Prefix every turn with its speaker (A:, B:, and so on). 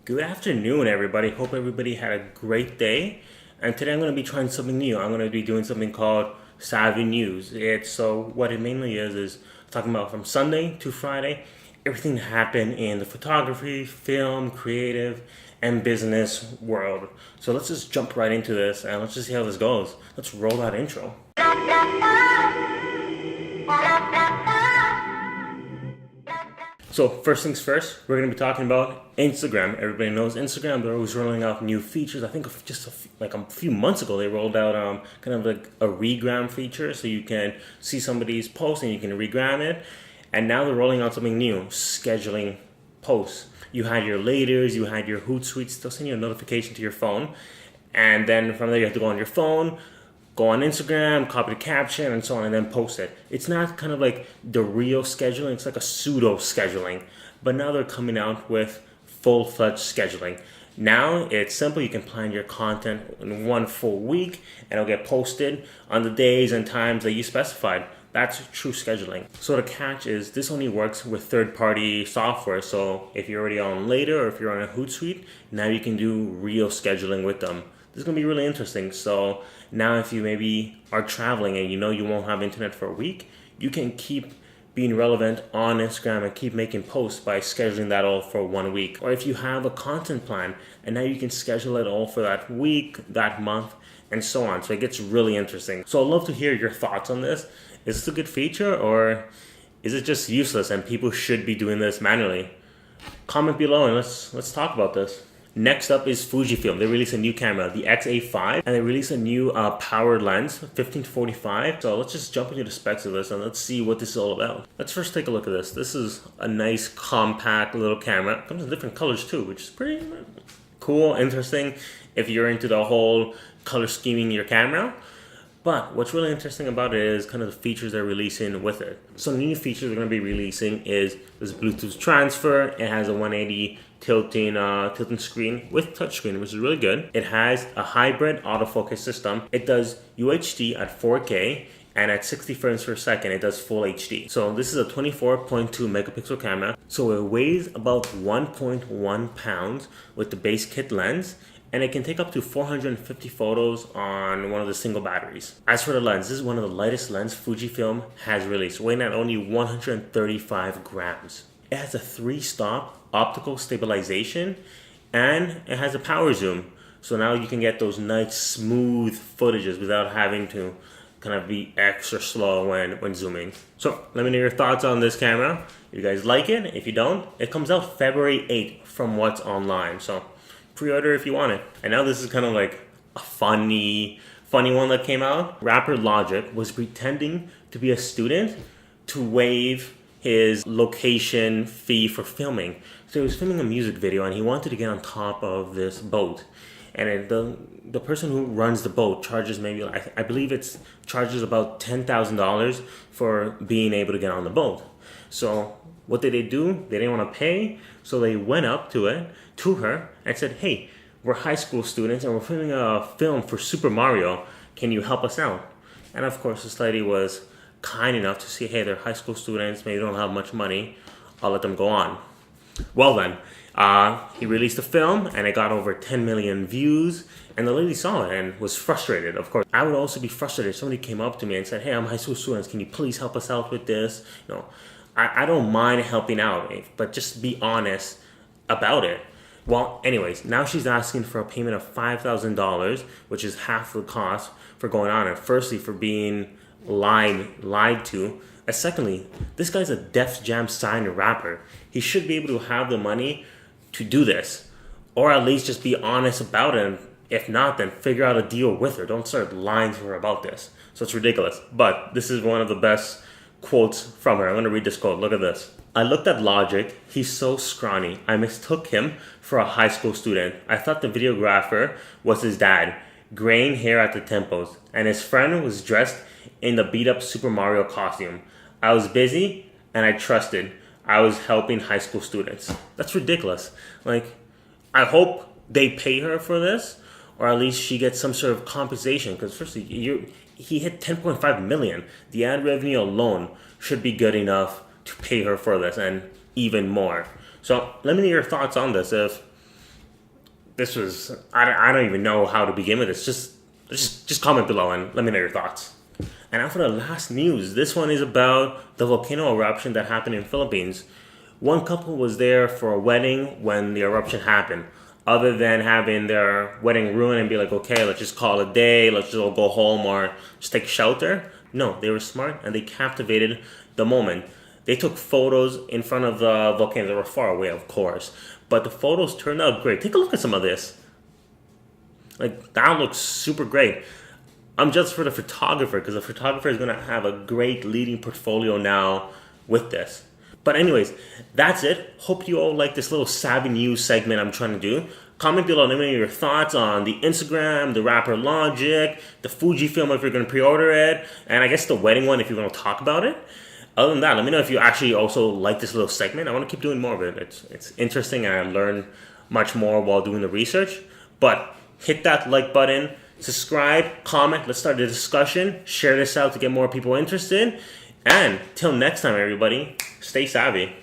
A: Good afternoon, everybody. Hope everybody had a great day. And today I'm going to be trying something new. I'm going to be doing something called Savvy News. What it mainly is talking about from Sunday to Friday, everything that happened in the photography, film, creative, and business world. So let's just jump right into this and let's just see how this goes. Let's roll that intro. So first things first, we're going to be talking about Instagram. Everybody knows Instagram. They're always rolling out new features. I think just a few months ago, they rolled out kind of like a regram feature, so you can see somebody's post and you can regram it. And now they're rolling out something new, scheduling posts. You had your laters, you had your Hootsuite. They'll send you a notification to your phone, and then from there you have to go on your phone, go on Instagram, copy the caption, and so on, and then post it. It's not kind of like the real scheduling, it's like a pseudo scheduling. But now they're coming out with full-fledged scheduling. Now it's simple, you can plan your content in one full week, and it'll get posted on the days and times that you specified. That's true scheduling. So the catch is this only works with third-party software. So if you're already on Later or if you're on a Hootsuite, now you can do real scheduling with them. This is going to be really interesting. So now if you maybe are traveling and you know you won't have internet for a week, you can keep being relevant on Instagram and keep making posts by scheduling that all for 1 week. Or if you have a content plan and now you can schedule it all for that week, that month, and so on. So it gets really interesting. So I'd love to hear your thoughts on this. Is this a good feature or is it just useless and people should be doing this manually? Comment below and let's talk about this. Next up is Fujifilm. They released a new camera, the X-A5, and they released a new powered lens, 15-45. So let's just jump into the specs of this and let's see what this is all about. Let's first take a look at this. This is a nice, compact little camera. It comes in different colors too, which is pretty cool, interesting if you're into the whole color scheming your camera. But what's really interesting about it is kind of the features they're releasing with it. So the new features they're going to be releasing is this Bluetooth transfer. It has a 180 tilting screen with touchscreen, which is really good. It has a hybrid autofocus system. It does UHD at 4K, and at 60 frames per second, it does full HD. So this is a 24.2 megapixel camera. So it weighs about 1.1 pounds with the base kit lens, and it can take up to 450 photos on one of the single batteries. As for the lens, this is one of the lightest lenses Fujifilm has released, weighing at only 135 grams. It has a 3-stop optical stabilization, and it has a power zoom. So now you can get those nice smooth footages without having to kind of be extra slow when zooming. So let me know your thoughts on this camera. If you guys like it, if you don't, it comes out February 8th from what's online. So pre-order if you want it. And now this is kind of like a funny one that came out. Rapper Logic was pretending to be a student to waive his location fee for filming. So he was filming a music video and he wanted to get on top of this boat. And the person who runs the boat charges maybe, I believe it's charges about $10,000 for being able to get on the boat. So what did they do? They didn't want to pay, so they went up to her and said, "Hey, we're high school students and we're filming a film for Super Mario. Can you help us out?" And of course, this lady was kind enough to say, "Hey, they're high school students. Maybe they don't have much money. I'll let them go on." Well then, he released the film and it got over 10 million views, and the lady saw it and was frustrated. Of course, I would also be frustrated if somebody came up to me and said, "Hey, I'm high school students. Can you please help us out with this?" You know, I don't mind helping out, but just be honest about it. Well, anyways, now she's asking for a payment of $5,000, which is half the cost for going on. And firstly, for being lied to. And secondly, this guy's a Def Jam signed rapper. He should be able to have the money to do this, or at least just be honest about it. And if not, then figure out a deal with her. Don't start lying to her about this. So it's ridiculous. But this is one of the best quotes from her. I'm going to read this quote. Look at this. "I looked at Logic. He's so scrawny. I mistook him for a high school student. I thought the videographer was his dad. Graying hair at the temples. And his friend was dressed in the beat-up Super Mario costume. I was busy and I trusted. I was helping high school students." That's ridiculous. Like, I hope they pay her for this, or at least she gets some sort of compensation. Because firstly, he hit 10.5 million. The ad revenue alone should be good enough to pay her for this and even more. So let me know your thoughts on this. If this was, I don't even know how to begin with this. Just comment below and let me know your thoughts. And now for the last news. This one is about the volcano eruption that happened in Philippines. One couple was there for a wedding when the eruption happened. Other than having their wedding ruined and be like, okay, let's just call it a day, let's just all go home or just take shelter. No, they were smart and they captivated the moment. They took photos in front of the volcano. They were far away, of course, but the photos turned out great. Take a look at some of this. Like, that looks super great. I'm just for the photographer, because the photographer is going to have a great leading portfolio now with this. But anyways, that's it. Hope you all like this little Savvy News segment I'm trying to do. Comment below, let me know your thoughts on the Instagram, the rapper Logic, the Fujifilm if you're going to pre-order it, and I guess the wedding one if you're going to talk about it. Other than that, let me know if you actually also like this little segment. I want to keep doing more of it. It's interesting and I learn much more while doing the research. But hit that like button, subscribe, comment, let's start the discussion, share this out to get more people interested. And till next time, everybody, stay savvy.